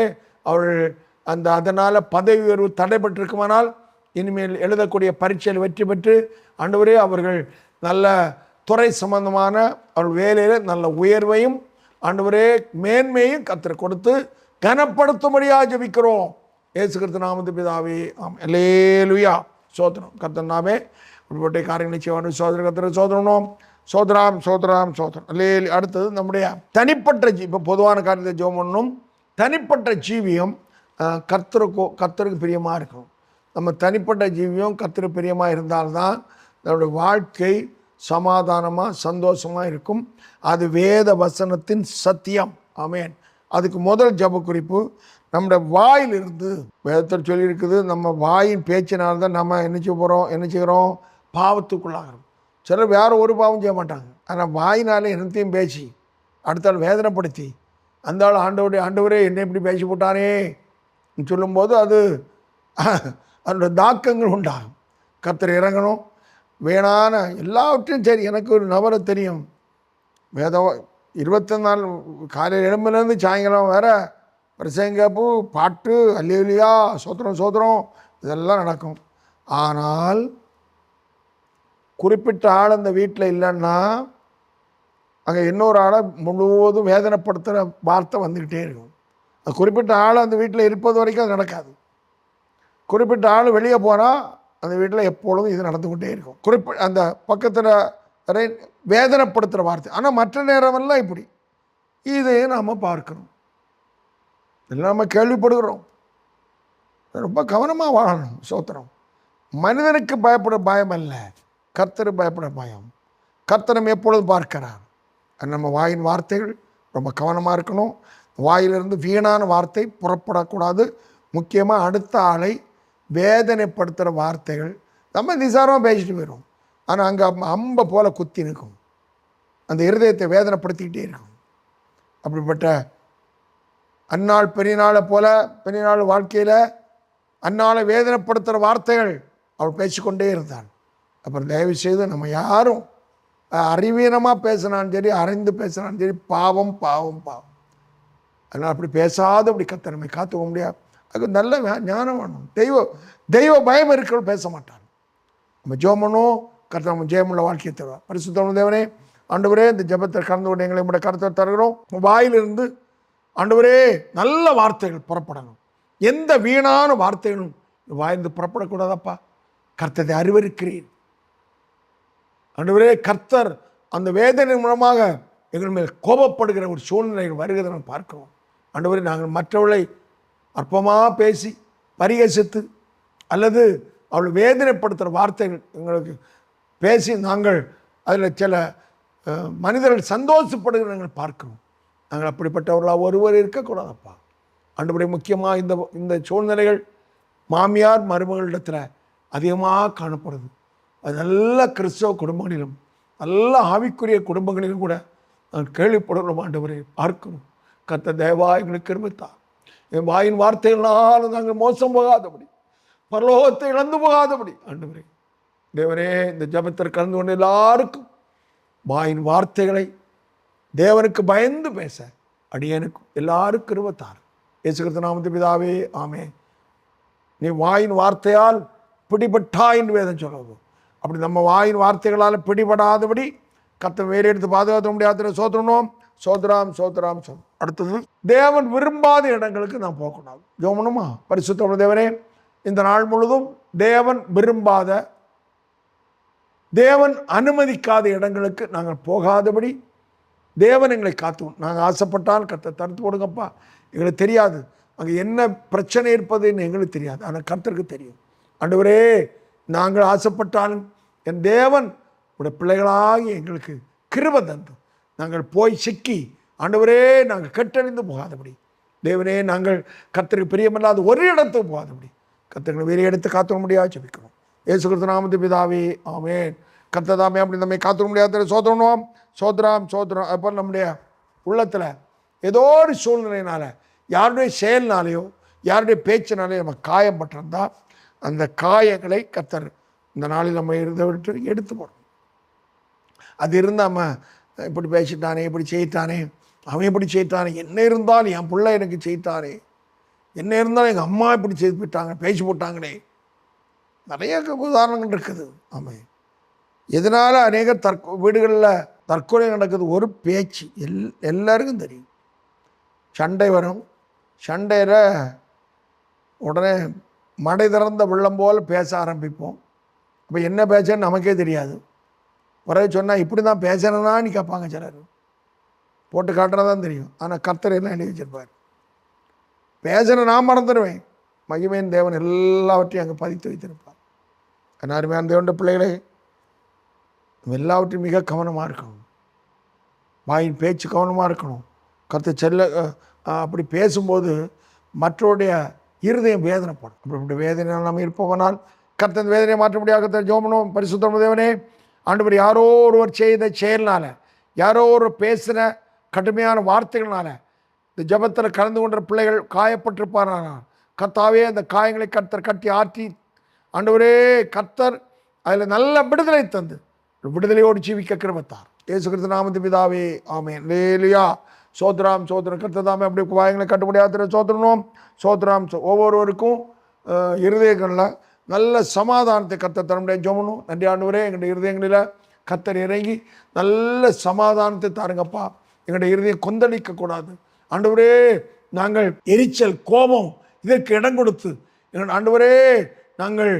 அவர்கள் அதனால் பதவி உயர்வு தடைபட்டிருக்குமானால் இனிமேல் எழுதக்கூடிய பரீட்சையில் வெற்றி பெற்று ஆண்டவரே அவர்கள் நல்ல துறை சம்பந்தமான அவர்கள் வேலையில் நல்ல உயர்வையும் ஆண்டவரே மேன்மையும் கர்த்தர் கொடுத்து கனப்படுத்தும்படியாக ஜெபிக்கிறோம். இயேசு கிறிஸ்து நாமத்து பிதாவே ஆமென். அல்லேலூயா. சோதரம் கர்த்தர் நாமே இப்படிப்பட்ட காரியங்களை செய்வான். சோதர கர்த்தர் சோதரம். அடுத்தது நம்முடைய தனிப்பட்ட இப்போ பொதுவான காரியத்தை ஜெபம் பண்ணணும். தனிப்பட்ட ஜீவியம் கர்த்தருக்கு பிரியமாக இருக்கணும். நம்ம தனிப்பட்ட ஜீவியம் கர்த்தருக்கு பிரியமாக இருந்தால்தான் நம்முடைய வாழ்க்கை சமாதானமாக சந்தோஷமாக இருக்கும். அது வேத வசனத்தின் சத்தியம். ஆமென். அதுக்கு முதல் ஜெப குறிப்பு நம்முடைய வாயிலிருந்து வேதத்தில் சொல்லியிருக்குது. நம்ம வாயின் பேச்சினால்தான் நம்ம என்ன செய்கிறோம், பாவத்துக்குள்ளாகிறோம். சிலர் வேறு ஒரு பாவம் செய்ய மாட்டாங்க. ஆனால் வாயினாலே என்னத்தையும் பேசி அடுத்த ஆள் வேதனைப்படுத்தி அந்த ஆள் ஆண்டவரே என்னை இப்படி பேசி போட்டானே சொல்லும்போது அதனுடைய தாக்கங்கள் உண்டாகும். கர்த்தர் இறங்கணும். வேணான எல்லாவற்றையும் சரி. எனக்கு ஒரு நபரை தெரியும், வேதம் 24 காலையில் எழும்புலேருந்து சாயங்காலம் வேற பிரசங்கப்பு பாட்டு அல்லேலூயா சோத்திரம் இதெல்லாம் நடக்கும். ஆனால் குறிப்பிட்ட ஆள் அந்த வீட்டில் இல்லைன்னா அங்கே இன்னொரு ஆளை முழுவதும் வேதனைப்படுத்துகிற வார்த்தை வந்துக்கிட்டே இருக்கும். அது குறிப்பிட்ட ஆள் அந்த வீட்டில் இருப்பது வரைக்கும் அது நடக்காது. குறிப்பிட்ட ஆள் வெளியே போனால் அந்த வீட்டில் எப்பொழுதும் இது நடந்து கொண்டே இருக்கும். அந்த பக்கத்தில் வேதனைப்படுத்துகிற வார்த்தை. ஆனால் மற்ற நேரமெல்லாம் இப்படி இதையும் நாம் பார்க்கணும். இதெல்லாம் நம்ம கேள்விப்படுகிறோம். ரொம்ப கவனமாக வாழணும். சோத்திரம். மனிதனுக்கு பயப்பட பயம் அல்ல, கர்த்தர் பயப்பட பயம். கர்த்தர் நம்ம எப்பொழுதும் பார்க்கிறார். நம்ம வாயின் வார்த்தைகள் ரொம்ப கவனமாக இருக்கணும். வாயிலிருந்து வீணான வார்த்தை புறப்படக்கூடாது. முக்கியமாக அடுத்த ஆளை வேதனைப்படுத்துகிற வார்த்தைகள் நம்ம நிசாரமாக பேசிட்டு போயிடும். ஆனால் அங்கே அம்பை போல் குத்தி நிற்கும். அந்த இருதயத்தை வேதனைப்படுத்திக்கிட்டே இருக்கும். அப்படிப்பட்ட அந்நாள் பெரிய நாளை போல் பெரிய நாள் வாழ்க்கையில் அன்னால வேதனைப்படுத்துகிற வார்த்தைகள் அவள் பேசிக்கொண்டே இருந்தாள். அப்புறம் தயவு செய்து நம்ம யாரும் அறிவீனமாக பேசினாலும் சரி, அறிந்து பேசினாலும் சரி, பாவம் பாவம் பாவம். அதனால் அப்படி பேசாதபடி கர்த்தர் நம்மை காத்துக்க முடியாது. அதுக்கு நல்ல ஞானம் வேணும். தெய்வ பயம் இருக்கிறவங்க பேச மாட்டாங்க. நம்ம ஜெபமனும் கர்த்தர் நம்ம ஜெயமுள்ள வாழ்க்கையை தருவார். பரிசுத்த தேவனே, ஆண்டவரே, இந்த ஜெபத்தை கலந்து கொண்டு எங்களை உடைய கருத்தை தருகிறோம். வாயிலிருந்து ஆண்டவரே நல்ல வார்த்தைகள் புறப்படணும். எந்த வீணான வார்த்தைகளும் வாயிலிருந்து புறப்படக்கூடாதப்பா. கர்த்தரை அறிவருக்கிறேன் ஆண்டவரே. கர்த்தர் அந்த வேதனை மூலமாக எங்கள் மேல் கோபப்படுகிற ஒரு சூழ்நிலைகள் வருகிறத நாம் பார்க்கிறோம். ஆண்டவரே, நாங்கள் மற்றவர்களை அற்பமாக பேசி பரிகசித்து அல்லது அவளை வேதனைப்படுத்துகிற வார்த்தைகள் எங்களுக்கு பேசி நாங்கள் அதில் சில மனிதர்கள் சந்தோஷப்படுகிற நாங்கள் பார்க்கிறோம். நாங்கள் அப்படிப்பட்டவர்களாக ஒருவர் இருக்கக்கூடாதப்பா. ஆண்டவரே, முக்கியமாக இந்த சூழ்நிலைகள் மாமியார் மருமகளிடத்தில் அதிகமாக காணப்படுது. அது நல்ல கிறிஸ்தவ குடும்பங்களிலும் நல்ல ஆவிக்குரிய குடும்பங்களிலும் கூட நாங்கள் கேள்விப்படுகிறோம். ஆண்டவரே, பார்க்கிறோம். கர்த்தர் தயவா எங்களுக்கு கிருபைத்தார். என் வாயின் வார்த்தைகளால் நாங்கள் மோசம் போகாதபடி, பரலோகத்தை இழந்து போகாதபடி ஆண்டவரே தேவனே, இந்த ஜெபத்தில் கலந்து கொண்டு எல்லாருக்கும் வாயின் வார்த்தைகளை தேவனுக்கு பயந்து பேச அடியனுக்கும் எல்லாருக்கும் கிருபைத்தார். இயேசு கிறிஸ்து நாமத்தில் பிதாவே, ஆமென். நீ வாயின் வார்த்தையால் பிடிபட்டாய் என்று வேதம் சொல்லுவது. அப்படி நம்ம வாயின் வார்த்தைகளால் பிடிபடாதபடி கர்த்தர் வேறு எடுத்து பாதுகாத்த முடியாத சோதரணும். சோதராம் சோதராம் சோதரம். அடுத்தது, தேவன் விரும்பாத இடங்களுக்கு நாம் போகக்கூடாது. ஜெபமனுமா? பரிசுத்த தேவனே, இந்த நாள் முழுதும் தேவன் விரும்பாத, தேவன் அனுமதிக்காத இடங்களுக்கு நாங்கள் போகாதபடி தேவன் எங்களை காத்துவோம். நாங்கள் ஆசைப்பட்டால் கர்த்தர் தடுத்து போடுங்கப்பா. எங்களுக்கு தெரியாது அங்கே என்ன பிரச்சனை இருப்பதுன்னு எங்களுக்கு தெரியாது, ஆனால் கர்த்தருக்கு தெரியும். ஆண்டவரே, நாங்கள் ஆசைப்பட்டாலும் என் தேவன் உடைய பிள்ளைகளாகி எங்களுக்கு கிருபை தந்து நாங்கள் போய் சிக்கி ஆண்டவரே நாங்கள் கெட்டறிந்து போகாதபடி, தேவனே நாங்கள் கர்த்தருக்கு பிரியமில்லாத ஒரு இடத்துக்கு போகாதபடி கர்த்தர்களை வேறு இடத்து காத்துக்க முடியாது ஜெபிக்கிறோம். இயேசு கிறிஸ்து நாமத்தில் பிதாவே, ஆமென். கர்த்தர் தாமே அப்படி நம்மை காத்துக்க முடியாத சோதரணும். சோதராம் சோதரம். அப்போ நம்முடைய உள்ளத்தில் ஏதோ ஒரு சூழ்நிலையினால, யாருடைய செயல்னாலேயோ யாருடைய பேச்சினாலேயோ நம்ம காயப்பட்டிருந்தா அந்த காயங்களை கர்த்தர் இந்த நாளில் நம்ம இருந்த விட்டு எடுத்து போடணும். அது இருந்தால் நம்ம இப்படி பேசிட்டானே, இப்படி செய்தானே, அவன் இப்படி செய்தானே, என்ன இருந்தாலும் என் பிள்ளை எனக்கு செய்தானே, என்ன இருந்தாலும் எங்கள் அம்மா இப்படி செய்து போயிட்டாங்க, பேசி போட்டாங்களே, நிறைய உதாரணங்கள் இருக்குது. ஆமாம். இதனால் அநேக வீடுகளில் தற்கொலை நடக்குது. ஒரு பேச்சு எல்லாருக்கும் தெரியும். சண்டை வரும். சண்டையில் உடனே மடை திறந்த வெள்ளம் போல் பேச ஆரம்பிப்போம். இப்போ என்ன பேசன்னு நமக்கே தெரியாது. பிறகு சொன்னால் இப்படி தான் பேசுகிறேன்னான்னு கேட்பாங்க சிலர். போட்டு காட்டுறதான் தெரியும். ஆனால் கர்த்தர் எல்லாம் எழுதி வச்சிருப்பார். பேசுகிற நான் மறந்துடுவேன். மகிமையின் தேவன் எல்லாவற்றையும் அங்கே பதித்து வைத்திருப்பார். அருமையான தேவனுடைய பிள்ளைகளே, எல்லாவற்றையும் மிக கவனமாக இருக்கணும். வாயின் பேச்சு கவனமாக இருக்கணும். கர்த்தர் அப்படி பேசும்போது மற்றவருடைய இருதயம் வேதனைப்படும். அப்படிப்பட்ட வேதனையால் நம்ம இருப்பவனால் கர்த்தர் வேதனையை மாற்ற முடியாது. கர்த்தர் ஜெபமனும் பரிசுத்த தேவனே, ஆண்டவர் யாரோ ஒருவர் செய்த செயல்னால, யாரோ ஒரு பேசின கடுமையான வார்த்தைகள்னால இந்த ஜெபத்தில் கலந்து கொண்ட பிள்ளைகள் காயப்பட்டிருப்பார்கள். கர்த்தாவே, அந்த காயங்களை கர்த்தர் கட்டி ஆற்றி ஆண்டவரே கர்த்தர் அதில் நல்ல விடுதலை தந்து விடுதலையோடு ஜீவிக்க கிருபைத்தார். இயேசு கிறிஸ்து நாமத்தில் பிதாவே, ஆமென். அல்லேலூயா. சோத்ராம் சோத்ரம். கர்த்தர் தாமே அப்படி காயங்களை கட்ட முடியாத சோத்ரணும். சோத்ராம். ஒவ்வொருவருக்கும் இருதயங்களில் நல்ல சமாதானத்தை கர்த்தர் தர முடியாது. ஜெபமனும். நன்றி ஆண்டவரே, எங்களுடைய இருதயங்களில் கர்த்தர் இறங்கி நல்ல சமாதானத்தை தாருங்கப்பா. எங்களுடைய இருதயம் கொந்தளிக்கக்கூடாது ஆண்டவரே. நாங்கள் எரிச்சல், கோபம் இதற்கு இடம் கொடுத்து எங்கள் ஆண்டவரே நாங்கள்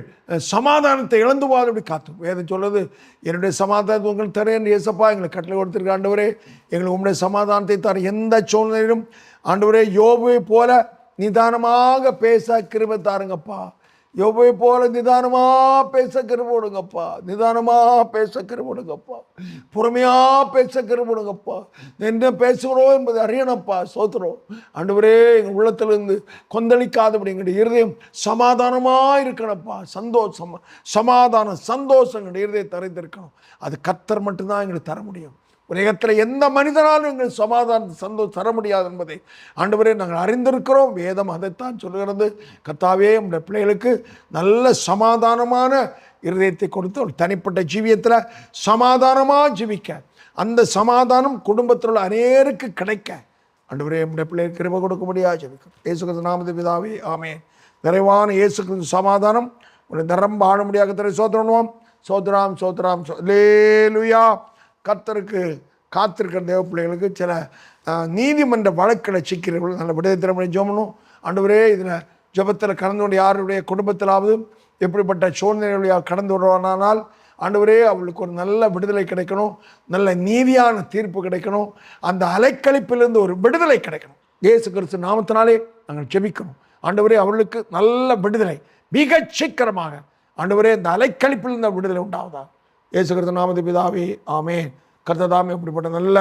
சமாதானத்தை இழந்து போகாதபடி காத்தோம். வேதம் சொல்லுது, என்னுடைய சமாதானத்தை உங்களுக்கு தரேன் ஏசப்பா எங்களை கட்டளை கொடுத்துருக்க. ஆண்டவரே, எங்களுக்கு உங்களுடைய சமாதானத்தை தர எந்த சூழ்நிலையிலும் ஆண்டவரே யோபுவை போல நிதானமாக பேச கிருபை தாருங்கப்பா. யோபுவை போல நிதானமாக பேச கிருபை கொடுங்கப்பா. நிதானமாக பேச கிருபை கொடுங்கப்பா. பொறுமையாக பேச கிருபை கொடுங்கப்பா. என்ன பேசுகிறோம் என்பதை அறியணப்பா. சோத்துறோம் ஆண்டவரே, எங்கள் உள்ளத்திலிருந்து கொந்தளிக்காதபடி எங்களுடைய இருதயம் சமாதானமாக இருக்கணும்ப்பா. சமாதானம், சந்தோஷம் எங்களுடைய இருதயத்தை அறிந்திருக்கணும். அது கர்த்தர் மட்டும்தான் எங்களுக்கு தர முடியும். உலகத்தில் எந்த மனிதனாலும் எங்கள் சமாதானம் சந்தோஷம் தர முடியாது என்பதை ஆண்டவரே நாங்கள் அறிந்திருக்கிறோம். வேதம் அதைத்தான் சொல்கிறது. கர்த்தாவே நம்முடைய பிள்ளைகளுக்கு நல்ல சமாதானமான இருதயத்தை கொடுத்து ஒரு தனிப்பட்ட ஜீவியத்தில் சமாதானமாக ஜீவிக்க, அந்த சமாதானம் குடும்பத்தில் உள்ள அநேருக்கு கிடைக்க ஆண்டவரே நம்முடைய பிள்ளைகளுக்கு கிருபை கொடுக்க முடியாது ஜெபிக்கிறோம். இயேசு கிறிஸ்து நாமத்தில் பிதாவே, ஆமென். நிறைவான இயேசு கிறிஸ்து சமாதானம் உன்னை நிரம்ப ஆட முடியாத தரை சோதரணுவோம். சோத்ராம் சோத்ராம் அல்லேலூயா. கர்த்தருக்கு காத்திருக்கிற தேவ பிள்ளைகளுக்கு சில நீதிமன்ற வழக்கில் சிக்கிறவர்கள் நல்ல விடுதலை திறமை ஜெபணும். ஆண்டவரே இதில் ஜெபத்தில் கலந்து கொண்டு யாருடைய குடும்பத்திலாவது எப்படிப்பட்ட சூழ்நிலையாக கடந்து வருவானால் ஆண்டவரே அவளுக்கு ஒரு நல்ல விடுதலை கிடைக்கணும், நல்ல நீதியான தீர்ப்பு கிடைக்கணும், அந்த அலைக்கழிப்பிலிருந்து ஒரு விடுதலை கிடைக்கணும். இயேசு கிறிஸ்து நாமத்தினாலே நாங்கள் ஜெபிக்கணும். ஆண்டவரே அவளுக்கு நல்ல விடுதலை மிக சீக்கிரமாக ஆண்டவரே இந்த அலைக்கழிப்பில் இந்த விடுதலை உண்டாவதா இயேசு கிறிஸ்து நாமத்தில் பிதாவே, ஆமென். கர்த்ததாமே இப்படிப்பட்ட நல்ல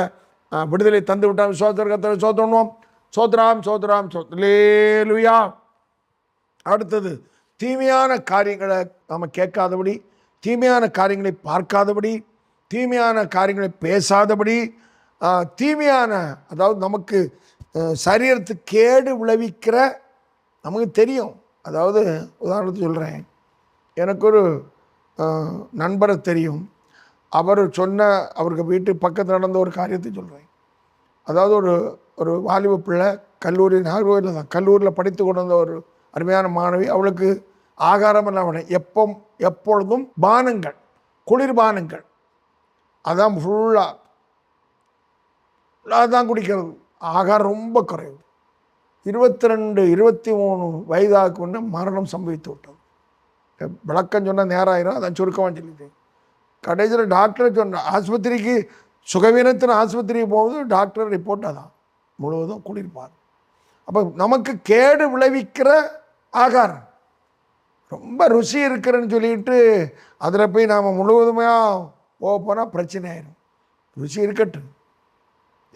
விடுதலை தந்து விட்டால் விசுவாசர் கர்த்தரை சோதரணும். சோத்ராம் சோத்ராம் அல்லேலூயா. அடுத்தது தீமையான காரியங்களை நாம் கேட்காதபடி, தீமையான காரியங்களை பார்க்காதபடி, தீமையான காரியங்களை பேசாதபடி, தீமையான அதாவது நமக்கு சரீரத்துக்கு கேடு விளைவிக்கிற நமக்கு தெரியும். அதாவது உதாரணத்துக்கு சொல்கிறேன், எனக்கு ஒரு நண்பரை தெரியும். அவர் அவருக்கு வீட்டு பக்கத்தில் நடந்த ஒரு காரியத்தை சொல்கிறேன். அதாவது ஒரு வாலிப பிள்ளை நாகர்கோவிலில் தான் கல்லூரியில் படித்து கொண்டு வந்த ஒரு அருமையான மாணவி. அவளுக்கு ஆகாரம் எல்லாம் எப்பொழுதும் பானங்கள், குளிர்பானங்கள், அதான் ஃபுல்லாக அதான் குடிக்கிறது. ஆகாரம் ரொம்ப குறைவு. 22, 23 வயதாக கொண்டு மரணம் சம்பவித்து விட்டது. விளக்கம் சொன்னால் நேரம் ஆயிரும், அதான் சுருக்கமாக சொல்லிட்டேன். கடைசியில் டாக்டரை சொன்ன ஆஸ்பத்திரிக்கு சுகவீனத்தின் ஆஸ்பத்திரிக்கு போகுது, டாக்டர் ரிப்போர்ட் அதான் முழுவதும் குளிர்பார். அப்போ நமக்கு கேடு விளைவிக்கிற ஆகாரம் ரொம்ப ருசி இருக்கிறன்னு சொல்லிட்டு அதில் போய் நாம் முழுவதுமையாக போனால் பிரச்சனை ஆயிடும். ருசி இருக்கட்டும்,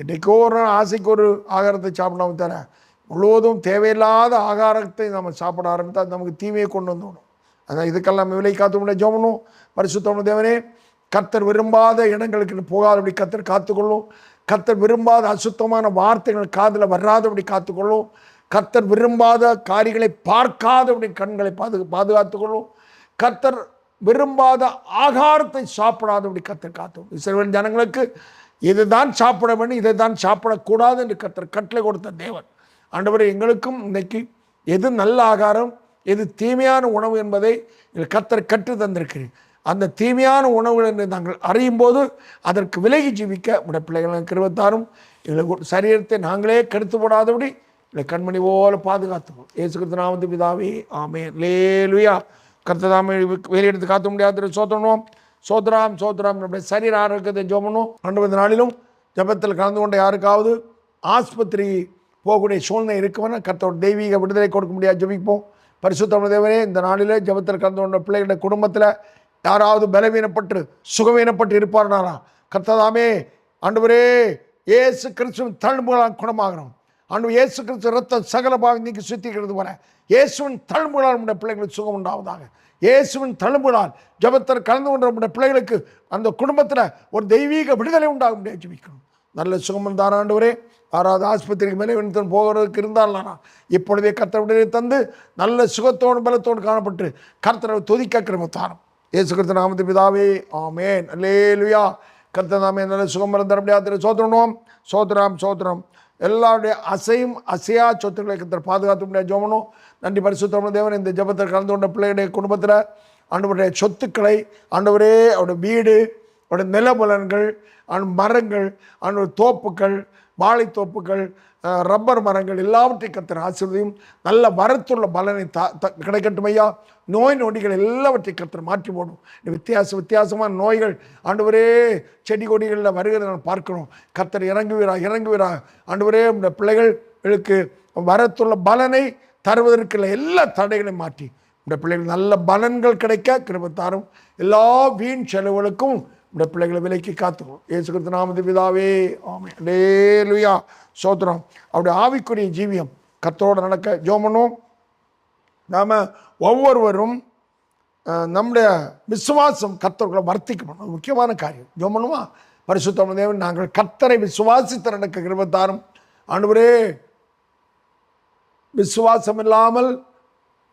இன்றைக்கோ ஒரு ஆசைக்கு ஒரு ஆகாரத்தை சாப்பிடாம தர முழுவதும் தேவையில்லாத ஆகாரத்தை நம்ம சாப்பிட ஆரம்பித்தா நமக்கு தீமையை கொண்டு வந்துவிடும். அதான் இதுக்கெல்லாம் விலை காத்து முடிய ஜோமனும். பரிசுத்தமான தேவனே, கர்த்தர் விரும்பாத இடங்களுக்கு போகாதபடி கர்த்தர் காத்துக்கொள்ளும். கர்த்தர் விரும்பாத அசுத்தமான வார்த்தைகள் காதில் வராதபடி காத்துக்கொள்ளும். கர்த்தர் விரும்பாத காரியங்களை பார்க்காதபடி கண்களை பாதுகாத்துக்கொள்ளும். கர்த்தர் விரும்பாத ஆகாரத்தை சாப்பிடாதபடி கர்த்தர் காத்தும். இஸ்ரவேல் ஜனங்களுக்கு இதுதான் சாப்பிட வேண்டும், இதை தான் சாப்பிடக்கூடாது என்று கர்த்தர் கட்டளை கொடுத்த தேவன். ஆண்டவரே, எங்களுக்கும் இன்னைக்கு எது நல்ல ஆகாரம், எது தீமையான உணவு என்பதை கர்த்தர் கற்று தந்திருக்கிறேன். அந்த தீமையான உணவுகள் என்று நாங்கள் அறியும் போது அதற்கு விலகி ஜீவிக்க உடைய பிள்ளைகளுக்கு கிருபைத்தாரும். எங்களுக்கு சரீரத்தை நாங்களே கெடுத்து போடாதபடி இல்லை கண்மணி போல பாதுகாத்துவோம். இயேசு கிறிஸ்து நாமத்தில் பிதாவே, ஆமென். அல்லேலூயா. கர்த்ததாமே வெளியெடுத்து காத்த முடியாத சோதரணும். சோத்ராம் சோத்ராம். நம்முடைய சரீர ஆரோக்கியத்தை ஜோமனும். 2 நாளிலும் ஜபத்தில் கலந்து கொண்ட யாருக்காவது ஆஸ்பத்திரி போகக்கூடிய சூழ்நிலை இருக்குமென்னா கர்த்தரோட தெய்வீக விடுதலை கொடுக்க முடியாது ஜபிப்போம். பரிசுத்த தேவனே, இந்த நாளில் ஜபத்தில் கலந்து கொண்ட பிள்ளைகளுடைய குடும்பத்தில் யாராவது பலவீனப்பட்டு சுகவீனப்பட்டு இருப்பார்னாரா கர்த்ததாமே ஆண்டவரே, இயேசு கிறிஸ்துவின் தழும்புகளால் குணமாகணும். ஆண்டவர் இயேசு கிறிஸ்து ரத்தம் சகல பாவம் நீக்கி சுத்திக்கிறது போல இயேசுவின் தழும்புகளால் நம்முடைய பிள்ளைகளுக்கு சுகம் உண்டாவதாக. இயேசுவின் தழும்புகளால் ஜபத்தில் கலந்து கொண்ட நம்முடைய பிள்ளைகளுக்கு அந்த குடும்பத்தில் ஒரு தெய்வீக விடுதலை உண்டாக முடியாது ஜபிக்கணும். நல்ல சுகமன் தான ஆண்டவரே. யாராவது ஆஸ்பத்திரிக்கு மேலே போகிறதுக்கு இருந்தாலும் இப்பொழுதே கர்த்தர் விடுதலை தந்து நல்ல சுகத்தோடு பலத்தோடு காணப்பட்டு கர்த்தரை துதிக்க கிருபைத்தாரும். இயேசு கிறிஸ்து நாமத்தில் பிதாவே, ஆமென். அல்லேலூயா. கர்த்தர் நாமே நல்ல சுகம் தர முடியாத சோதரணும். சோதராம் சோதரம். எல்லாருடைய அசையும் அசையா சொத்துக்களை கர்த்தர் பாதுகாத்து முடியாது ஜோமனும். நன்றி பரிசுத்தமான தேவன். இந்த ஜபத்தில் கலந்து கொண்ட பிள்ளைகளுடைய குடும்பத்தில் ஆண்டவருடைய சொத்துக்களை, ஆண்டவரே அவருடைய வீடு, அவருடைய நிலபலன்கள், மரங்கள், ஆண்டவர் தோப்புக்கள், வாழைத்தோப்புகள், ரப்பர் மரங்கள் எல்லாவற்றையும் கர்த்தர் ஆசீர்வதியும். நல்ல வரத்துள்ள பலனை கிடைக்கட்டும் ஐயா. நோய் நொடிகள் எல்லாவற்றையும் கர்த்தர் மாற்றி போடும். வித்தியாசமான நோய்கள் ஆண்டவரே செடி கொடிகளில் வருகிறத நான் பார்க்கணும். கர்த்தர் இறங்குவீரா ஆண்டவரே. இந்த பிள்ளைகளுக்கு வரத்துள்ள பலனை தருவதற்குள்ள எல்லா தடைகளையும் மாற்றி இந்த பிள்ளைகள் நல்ல பலன்கள் கிடைக்க கிருபைத்தாரும். எல்லா வீண் செலவுகளுக்கும் இந்த பிள்ளைகளை விலைக்கு காத்துக்கும். இயேசு கிறிஸ்து நாமத்தில் பிதாவே, ஆமென். அல்லேலூயா. சோத்திரம். அவருடைய ஆவிக்குரிய ஜீவியம் கர்த்தரோடு நடக்க ஜோமனும். நாம் ஒவ்வொருவரும் நம்முடைய விசுவாசம் கர்த்தர்களை வர்த்திக்கணும். முக்கியமான காரியம் ஜோமனுமா. பரிசுத்த தேவன் நாங்கள் கர்த்தரை விசுவாசித்து நடக்க கிருபை தாரும் ஆண்டவரே. விசுவாசம் இல்லாமல்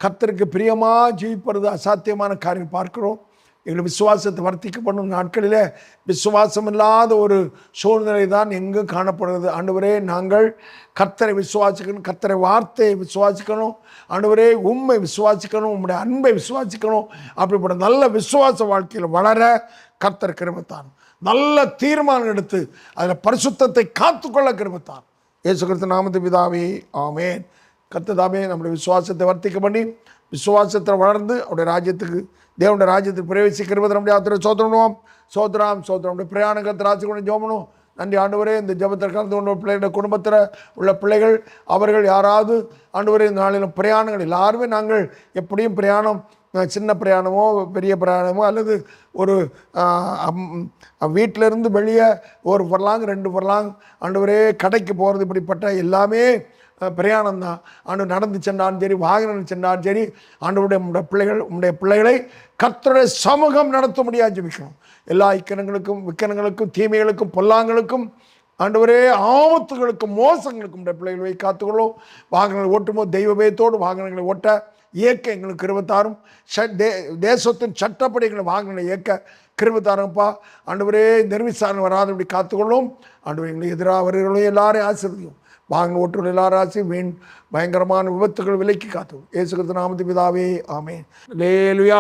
கர்த்தருக்கு பிரியமாக ஜீவிப்பது அசாத்தியமான காரியம் பார்க்கிறோம். எங்கள் விசுவாசத்தை வர்த்திக்கப்படும் நாட்களில் விசுவாசம் இல்லாத ஒரு சூழ்நிலை தான் எங்கும் காணப்படுகிறது. ஆண்டவரே, நாங்கள் கர்த்தரை விசுவாசிக்கணும், கர்த்தரை வார்த்தையை விசுவாசிக்கணும், ஆண்டவரே உம்மை விசுவாசிக்கணும், உம்முடைய அன்பை விசுவாசிக்கணும். அப்படிப்பட்ட நல்ல விசுவாச வாழ்க்கையில் வளர கர்த்தர் கிருபை தாரும். நல்ல தீர்மானம் எடுத்து அதில் பரிசுத்தத்தை காத்துக்கொள்ள கிருபை தாரும். இயேசு கிறிஸ்து நாமத்து பிதாவே, ஆமேன். கர்த்ததாமே நம்முடைய விசுவாசத்தை வர்த்திக்க பண்ணி விசுவாசத்தில் வளர்ந்து அவருடைய ராஜ்யத்துக்கு, தேவனுடைய ராஜ்யத்துக்கு பிரவேசிக்கிறது நம்முடைய ஆத்திர சோதரணுவோம். சோதரம் பிரயாணங்கள் ராசிக்கொண்டு ஜோமனும். நன்றி ஆண்டவரே. இந்த ஜபத்தில் கலந்து கொண்ட பிள்ளைகளுடைய குடும்பத்தில் உள்ள பிள்ளைகள், அவர்கள் யாராவது ஆண்டவரே இந்த நாளிலும் பிரயாணங்கள் எல்லாருமே நாங்கள் எப்படியும் பிரயாணம், சின்ன பிரயாணமோ பெரிய பிரயாணமோ அல்லது ஒரு வீட்டிலேருந்து வெளியே ஒரு ஃபர்லாங் 2 ஃபர்லாங் ஆண்டவரே கடைக்கு போகிறது, இப்படிப்பட்ட எல்லாமே பிரயாணம் தான். ஆண்டவர் நடந்து சென்றாலும் சரி, வாகனம் சென்றாலும் சரி, ஆண்டவருடைய உம்முடைய பிள்ளைகளை கர்த்தருடைய சமூகம் நடத்த முடியாது ஜெபிக்கணும். எல்லா விக்கனங்களுக்கும் தீமைகளுக்கும் பொல்லாங்களுக்கும் ஆண்டவரே ஆபத்துகளுக்கும் மோசங்களுக்கும் உடைய பிள்ளைகளை காத்துக்கொள்ளும். வாகனங்களை ஓட்டும்போது தெய்வ பயத்தோடு வாகனங்களை ஓட்ட இயக்க எங்களுக்கு கிருபை தாரும். தேசத்தின் சட்டப்படி எங்களை வாகனங்களை இயக்க கிருபை தாருங்கப்பா. ஆண்டவரே, நிர்விசாரணை வராதபடி காத்துக்கொள்ளும். ஆண்டவரே, எங்களுக்கு எதிராக வருகிறவர்களையும் எல்லாரையும் ஆசீர்வதியும். வாகன ஓட்டுநர் எல்லாராச்சும் பயங்கரமான விபத்துகள் விலைக்கு காத்தும். இயேசு கிறிஸ்து நாமத்து பிதாவே, ஆமென். அல்லேலூயா.